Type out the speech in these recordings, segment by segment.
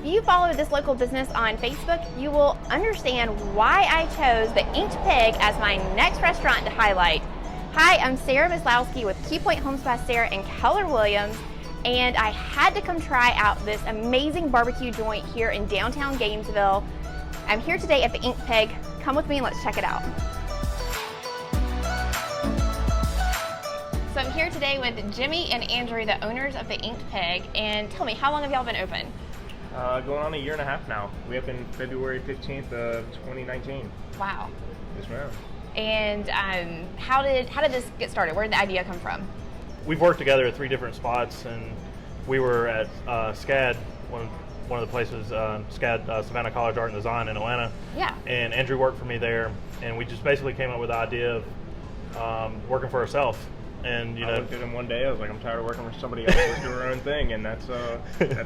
you follow this local business on Facebook, you will understand why I chose the Inked Pig as my next restaurant to highlight. Hi, I'm Sarah Mislowski with KeyPoint Homes by Sarah and Keller Williams, and I had to come try out this amazing barbecue joint here in downtown Gainesville. I'm here today at the Inked Pig. Come with me and let's check it out. So I'm here today with Jimmy and Andrew, the owners of the Inked Pig, and tell me, how long have y'all been open? Going on a year and a half now. We opened February 15th of 2019. Wow. Yes, ma'am. And how did this get started? Where did the idea come from? We've worked together at 3 different spots, and we were at SCAD, one of the places, SCAD, Savannah College Art and Design in Atlanta. Yeah. And Andrew worked for me there, and we just basically came up with the idea of working for ourselves. And I looked at him one day. I was like, I'm tired of working for somebody else. Let's do our own thing, and that's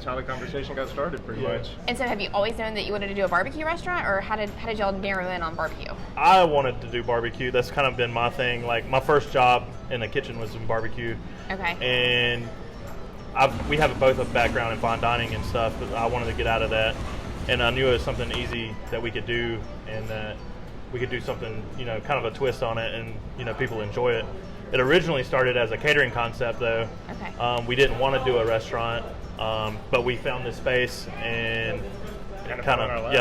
how the conversation got started, pretty much. And so, have you always known that you wanted to do a barbecue restaurant, or how did y'all narrow in on barbecue? I wanted to do barbecue. That's kind of been my thing. Like, my first job in the kitchen was in barbecue. Okay. And we have both a background in fine dining and stuff, but I wanted to get out of that, and I knew it was something easy that we could do, and that we could do something, kind of a twist on it, and people enjoy it. It originally started as a catering concept, though. Okay. We didn't want to do a restaurant, but we found this space and kind of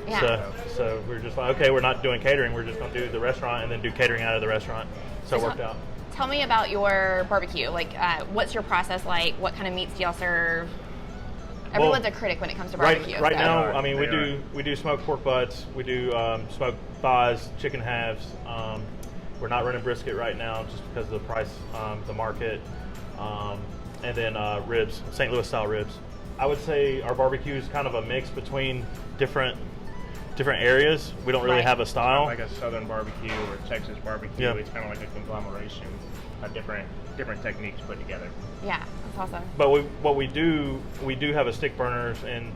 Yeah. So we were just like, okay, we're not doing catering. We're just going to do the restaurant and then do catering out of the restaurant. So it worked out. Tell me about your barbecue. Like, what's your process like? What kind of meats do y'all serve? Everyone's a critic when it comes to barbecue. Right now, I mean, we do smoked pork butts. We do smoked thighs, chicken halves. We're not running brisket right now just because of the price, the market, and then ribs, St. Louis style ribs. I would say our barbecue is kind of a mix between different areas. We don't really have a style. Like a southern barbecue or Texas barbecue. Yeah. It's kind of like a conglomeration of different techniques put together. Yeah, that's awesome. But what we do have a stick burners, and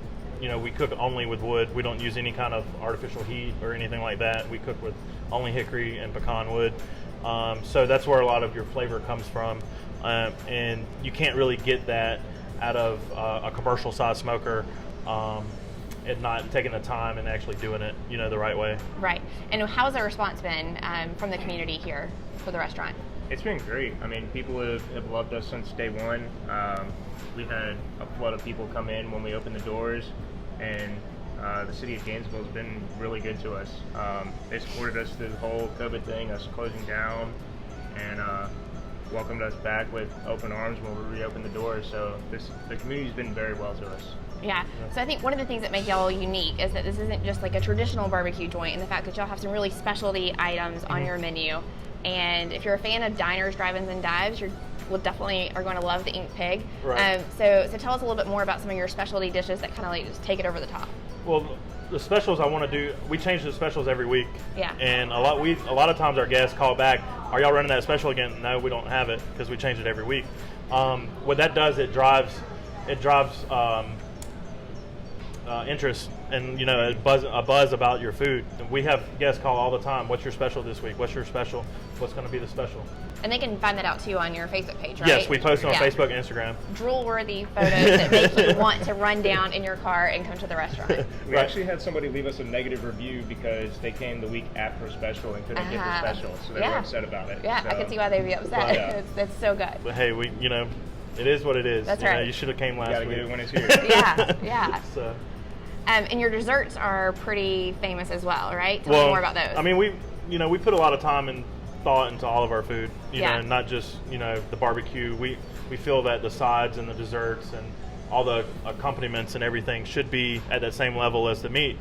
we cook only with wood. We don't use any kind of artificial heat or anything like that. We cook with only hickory and pecan wood. So that's where a lot of your flavor comes from. And you can't really get that out of a commercial size smoker and not taking the time and actually doing it, the right way. Right. And how's the response been from the community here for the restaurant? It's been great. I mean, people have loved us since day one. We had a flood of people come in when we opened the doors, and the city of Gainesville has been really good to us. They supported us through the whole COVID thing, us closing down, and welcomed us back with open arms when we reopened the doors. So the community's been very well to us. Yeah. So I think one of the things that make y'all unique is that this isn't just like a traditional barbecue joint, and the fact that y'all have some really specialty items on your menu. And if you're a fan of diners, drive-ins, and dives, you definitely are going to love the Inked Pig. Right. So tell us a little bit more about some of your specialty dishes that kind of like just take it over the top. Well, the specials I want to do, we change the specials every week. Yeah. And a lot of times our guests call back, are y'all running that special again? No, we don't have it because we change it every week. What that does, it drives interest and a buzz about your food. We have guests call all the time. What's your special this week? What's your special? What's going to be the special? And they can find that out too on your Facebook page, right? Yes, we post it on Facebook and Instagram. Drool-worthy photos that make you want to run down in your car and come to the restaurant. We actually had somebody leave us a negative review because they came the week after a special and couldn't get the special, so they were upset about it. Yeah, so. I can see why they'd be upset. It's so good. But hey, it is what it is. That's right. You should have came last week. You gotta get it when it's here. Yeah. So. And your desserts are pretty famous as well, right? Tell me more about those. I mean, we put a lot of time and thought into all of our food, not just, the barbecue. We feel that the sides and the desserts and all the accompaniments and everything should be at that same level as the meat.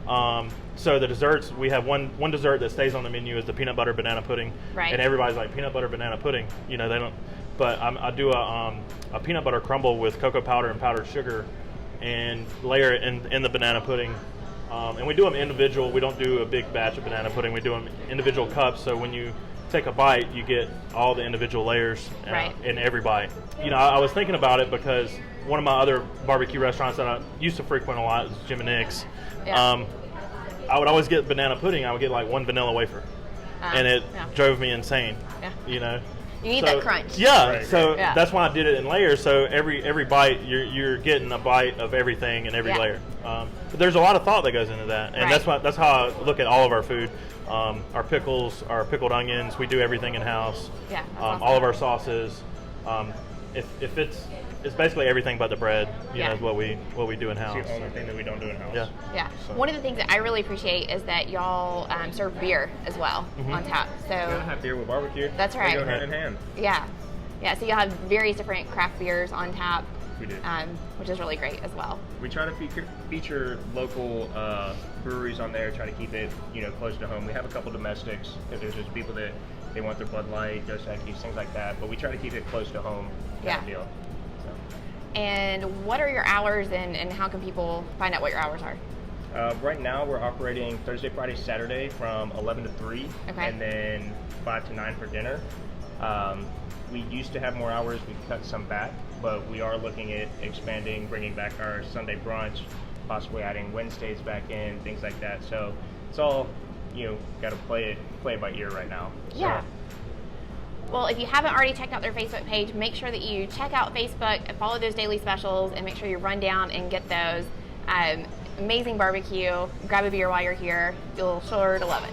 So the desserts, we have one dessert that stays on the menu is the peanut butter banana pudding. Right. And everybody's like, peanut butter banana pudding. They don't, but I do a peanut butter crumble with cocoa powder and powdered sugar and layer it in the banana pudding. And we do them individual. We don't do a big batch of banana pudding. We do them individual cups. So when you take a bite, you get all the individual layers in every bite. I was thinking about it because one of my other barbecue restaurants that I used to frequent a lot is Jim and Nick's. Yeah. I would always get banana pudding. I would get like one vanilla wafer, and it drove me insane. Yeah. You need that crunch. Yeah, Right, so yeah. that's why I did it in layers. So every bite, you're getting a bite of everything in every Yeah. layer. But there's a lot of thought that goes into that, and Right. that's how I look at all of our food. Our pickles, our pickled onions, we do everything in house. Yeah, that's awesome. All of our sauces. If it's basically everything but the bread, you know, is what we do in house. It's the only thing that we don't do in house. Yeah. Yeah. So- One of the things that I really appreciate is that y'all serve beer as well on tap. So We don't have beer with barbecue. That's They right. go hand in hand. yeah, so you'll have various different craft beers on tap, We do. which is really great as well. We try to feature local breweries on there. Try to keep it, close to home. We have a couple domestics because there's just people that they want their Bud Light, Dos Equis, things like that. But we try to keep it close to home. Kind of Yeah. deal. And what are your hours, and how can people find out what your hours are? Right now we're operating Thursday, Friday, Saturday from 11 to 3, Okay. and then 5 to 9 for dinner. We used to have more hours. We cut some back, but we are looking at expanding, bringing back our Sunday brunch, possibly adding Wednesdays back in, things like that. So it's all, got to play it by ear right now. Yeah. Well, if you haven't already checked out their Facebook page, make sure that you check out Facebook and follow those daily specials, and make sure you run down and get those. Amazing barbecue. Grab a beer while you're here. You'll sure to love it.